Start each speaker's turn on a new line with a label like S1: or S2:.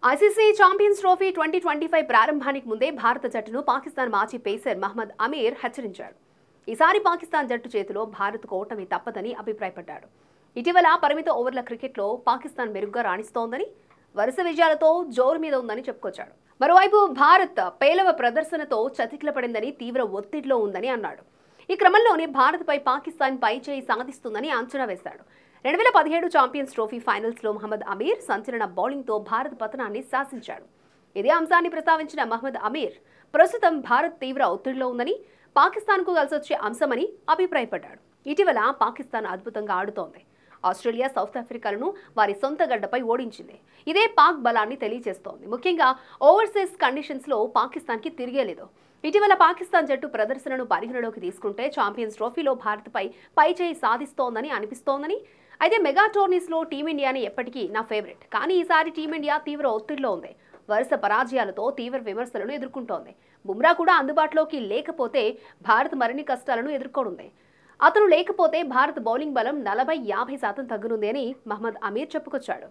S1: ICC champions trophy 2025 ప్రారంభానికి ముందే భారత జట్టును పాకిస్తాన్ మాజీ పేసర్ మహ్మద్ అమీర్ హెచ్చరించాడు. ఈసారి పాకిస్తాన్ జట్టు చేతిలో భారత్ ఓటమి తప్పదని అభిప్రాయపడ్డాడు. ఇటీవల పరిమిత ఓవర్ల క్రికెట్లో పాకిస్తాన్ మెరుగ్గా రాణిస్తోందని, వరుస విజయాలతో జోరు మీద ఉందని చెప్పుకొచ్చాడు. మరోవైపు భారత్ పేలవ ప్రదర్శనతో చతికిలపడిందని, తీవ్ర ఒత్తిడిలో ఉందని అన్నాడు. ఈ క్రమంలోనే భారత్పై పాకిస్తాన్ పైచేయి సాధిస్తుందని అంచనా వేశాడు. 2017 ఛాంపియన్స్ ట్రోఫీ ఫైనల్స్లో మహ్మద్ అమీర్ సంచలన బౌలింగ్తో భారత్ పతనాన్ని శాసించాడు. ఇదే అంశాన్ని ప్రస్తావించిన మహ్మద్ అమీర్ ప్రస్తుతం భారత్ తీవ్ర ఒత్తిడిలో ఉందని, పాకిస్తాన్కు కలిసొచ్చే అంశమని అభిప్రాయపడ్డాడు. ఇటీవల పాకిస్తాన్ అద్భుతంగా ఆడుతోంది. ఆస్ట్రేలియా, సౌత్ ఆఫ్రికాలను వారి సొంత గడ్డపై ఓడించింది. ఇదే పాక్ బలాన్ని తెలియజేస్తోంది. ముఖ్యంగా ఓవర్సీస్ కండిషన్స్లో పాకిస్తాన్కి తిరిగేలేదు. ఇటీవల పాకిస్తాన్ జట్టు ప్రదర్శనను పరిగణలోకి తీసుకుంటే ఛాంపియన్స్ ట్రోఫీలో భారత్పై పైచేయి సాధిస్తోందని అనిపిస్తోందని, అయితే మెగా టోర్నీస్లో టీమిండియాని ఎప్పటికీ నా ఫేవరెట్, కానీ ఈసారి టీమిండియా తీవ్ర ఒత్తిడిలో ఉంది. వరుస పరాజయాలతో తీవ్ర విమర్శలను ఎదుర్కొంటోంది. బుమ్రా కూడా అందుబాటులోకి లేకపోతే భారత్ మరిన్ని కష్టాలను ఎదుర్కొనుంది. అతను లేకపోతే భారత్ బౌలింగ్ బలం 40-50% తగ్గునుంది అని మహ్మద్ అమీర్ చెప్పుకొచ్చాడు.